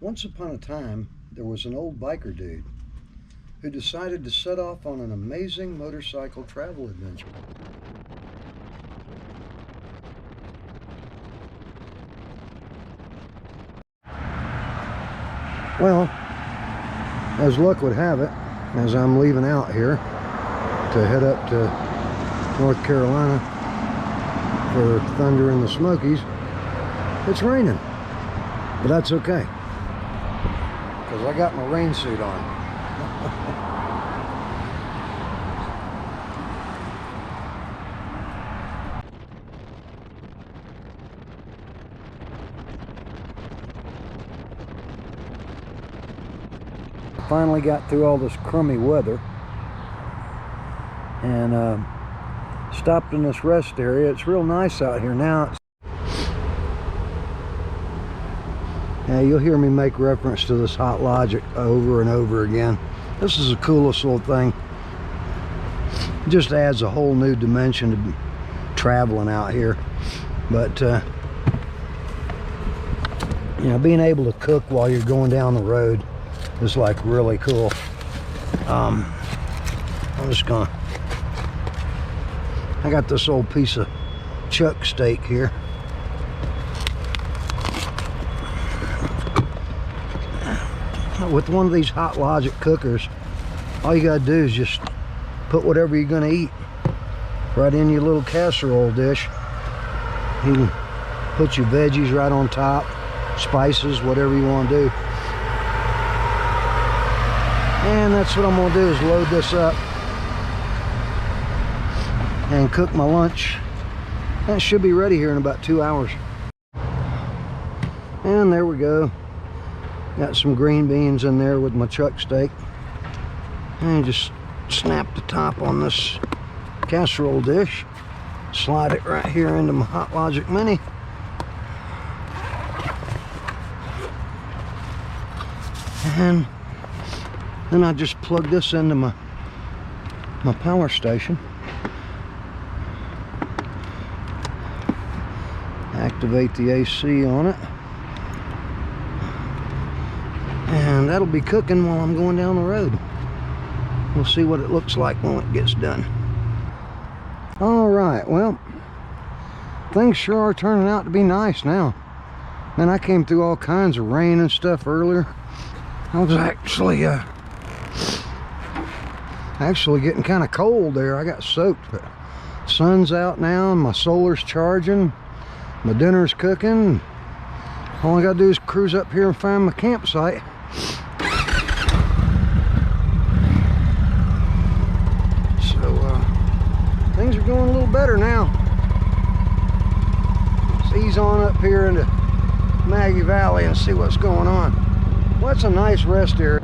Once upon a time, there was an old biker dude who decided to set off on an amazing motorcycle travel adventure. Well, as luck would have it, as I'm leaving out here to head up to North Carolina for Thunder in the Smokies, it's raining. But that's okay, because I got my rain suit on. Finally got through all this crummy weather and stopped in this rest area. It's real nice out here now. Yeah, you'll hear me make reference to this Hot Logic over and over again. This is the coolest little thing. It just adds a whole new dimension to traveling out here. But you know, being able to cook while you're going down the road is like really cool. I'm just gonna, I got this old piece of chuck steak here. With one of these Hot Logic cookers, all you gotta do is just put whatever you're gonna eat right in your little casserole dish. You can put your veggies right on top, spices, whatever you want to do. And that's what I'm gonna do, is load this up and cook my lunch. That should be ready here in about 2 hours. And there we go. Got some green beans in there with my chuck steak. And just snap the top on this casserole dish. Slide it right here into my Hot Logic Mini. And then I just plug this into my power station. Activate the AC on it. And that'll be cooking while I'm going down the road. We'll see what it looks like when it gets done. All right, well, things sure are turning out to be nice now. Man, I came through all kinds of rain and stuff earlier. I was actually getting kind of cold there. I got soaked, but sun's out now and my solar's charging. My dinner's cooking. All I gotta do is cruise up here and find my campsite. Things are going a little better now. Let's ease on up here into Maggie Valley and see what's going on. Well, it's a nice rest area.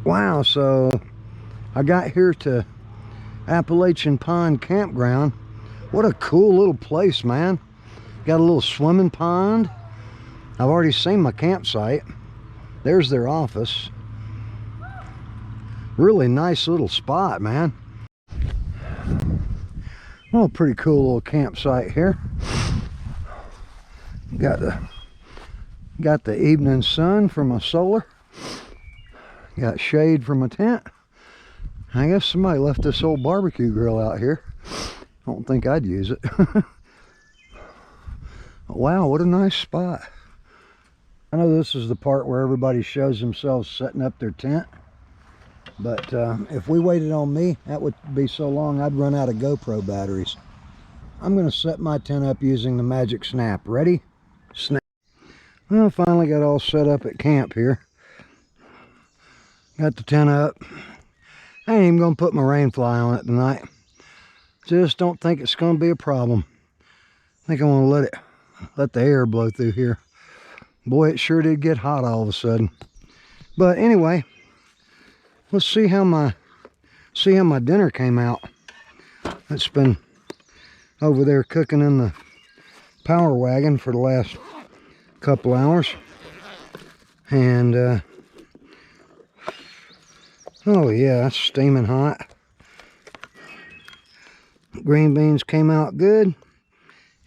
Wow, so I got here to Appalachian Pond Campground. What a cool little place, man. Got a little swimming pond. I've already seen my campsite. There's their office. Really nice little spot, man. Oh, pretty cool little campsite here. Got the Got the evening sun for my solar. Got shade for my tent. I guess somebody left this old barbecue grill out here. I don't think I'd use it. Wow, what a nice spot. I know this is the part where everybody shows themselves setting up their tent. But if we waited on me, that would be so long I'd run out of GoPro batteries. I'm going to set my tent up using the Magic Snap. Ready? Snap. Well, finally got all set up at camp here. Got the tent up. I ain't even going to put my rain fly on it tonight. Just don't think it's going to be a problem. I think I want to let the air blow through here. Boy, it sure did get hot all of a sudden. But anyway, let's see how my dinner came out. It's been over there cooking in the power wagon for the last couple hours. And oh yeah, it's steaming hot. Green beans came out good.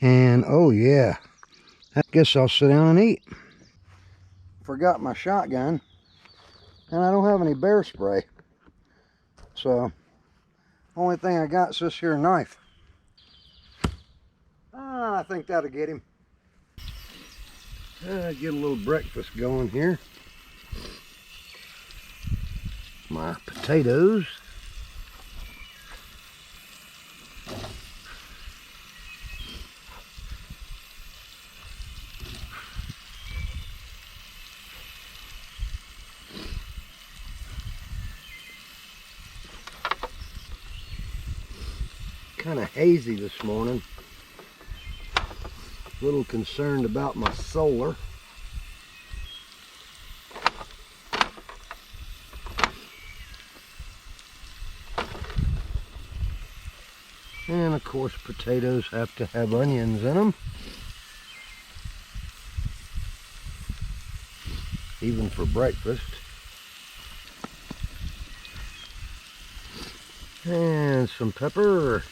And oh yeah, I guess I'll sit down and eat. Forgot my shotgun, and I don't have any bear spray. So, only thing I got is this here knife. I think that'll get him. Get a little breakfast going here. My potatoes. Kind of hazy this morning. A little concerned about my solar. And of course potatoes have to have onions in them. Even for breakfast. And some pepper.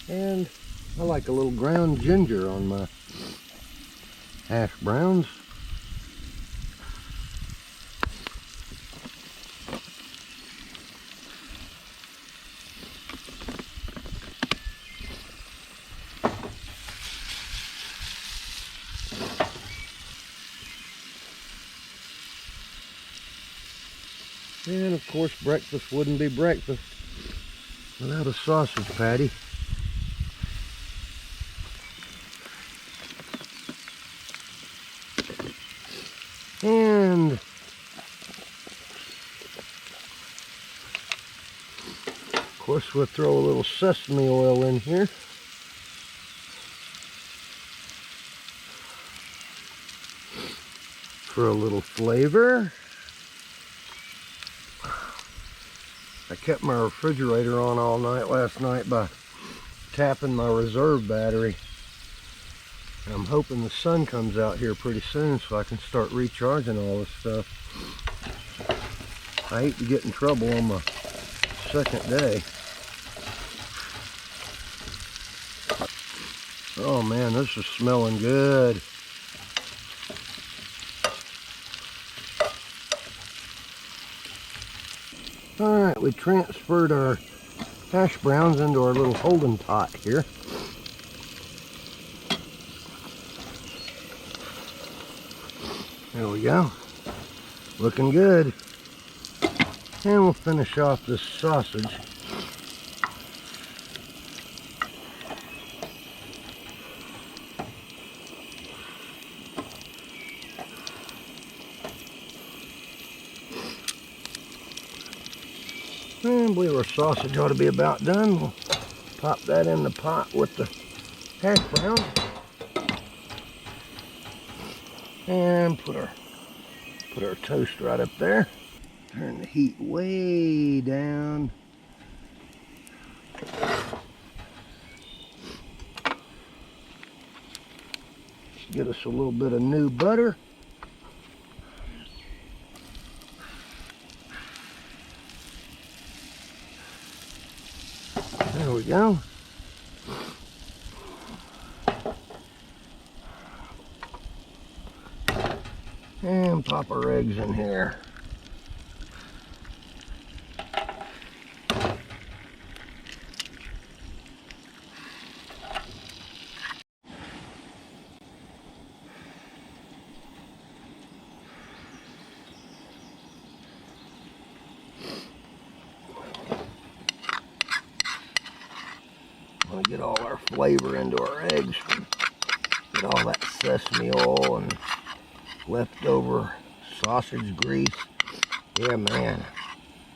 And I like a little ground ginger on my hash browns. And of course breakfast wouldn't be breakfast without a sausage patty. And of course we'll throw a little sesame oil in here. For a little flavor. I kept my refrigerator on all night last night by tapping my reserve battery. And I'm hoping the sun comes out here pretty soon so I can start recharging all this stuff. I hate to get in trouble on my second day. Oh man, this is smelling good. Alright, we transferred our hash browns into our little holding pot here. There we go. Looking good. And we'll finish off this sausage. And I believe our sausage ought to be about done. We'll pop that in the pot with the hash browns. And put our toast right up there. Turn the heat way down. Get us a little bit of new butter. There we go. And pop our eggs in here. Want to get all our flavor into our eggs. Get all that sesame oil and leftover sausage grease. Yeah, man.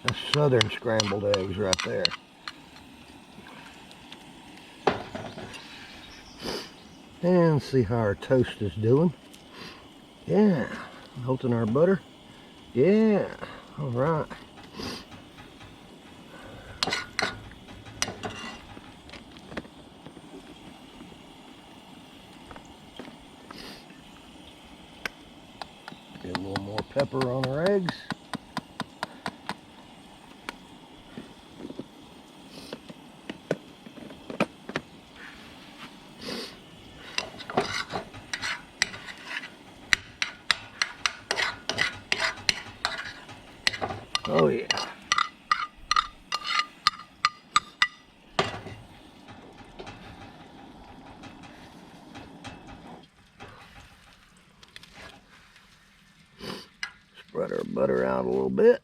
That's southern scrambled eggs right there. And see how our toast is doing. Yeah. Melting our butter. Yeah. All right. Get a little more pepper on our eggs. Oh yeah. Spread our butter out a little bit.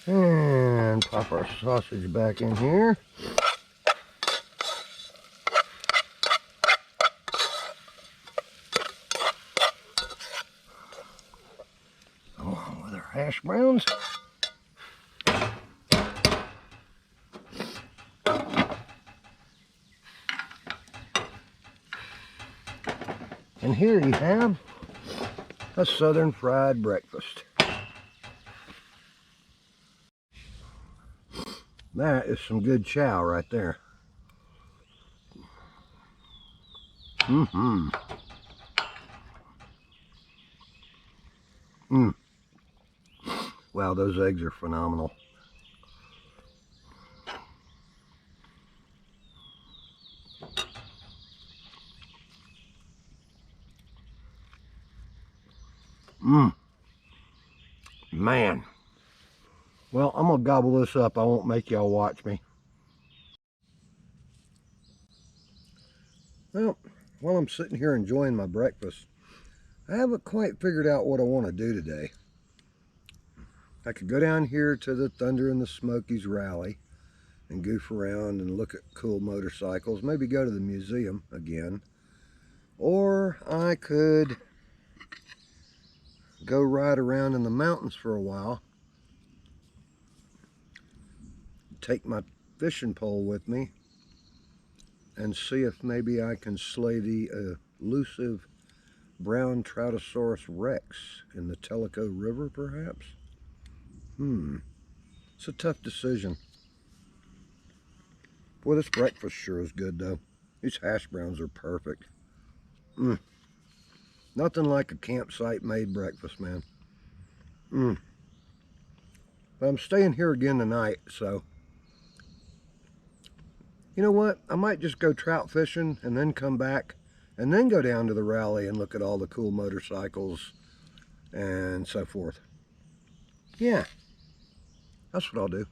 And pop our sausage back in here. Along with our hash browns. And here you have a southern fried breakfast. That is some good chow right there. Mm-hmm. Wow, those eggs are phenomenal. Man. Well, I'm gonna gobble this up. I won't make y'all watch me. Well, while I'm sitting here enjoying my breakfast, I haven't quite figured out what I want to do today. I could go down here to the Thunder in the Smokies rally and goof around and look at cool motorcycles, maybe go to the museum again. Or I could go ride around in the mountains for a while, take my fishing pole with me, and see if maybe I can slay the elusive brown Troutosaurus rex in the Tellico River, perhaps? It's a tough decision. Boy, this breakfast sure is good, though. These hash browns are perfect. Nothing like a campsite-made breakfast, man. But I'm staying here again tonight, so... You know what? I might just go trout fishing and then come back and then go down to the rally and look at all the cool motorcycles and so forth. Yeah, that's what I'll do.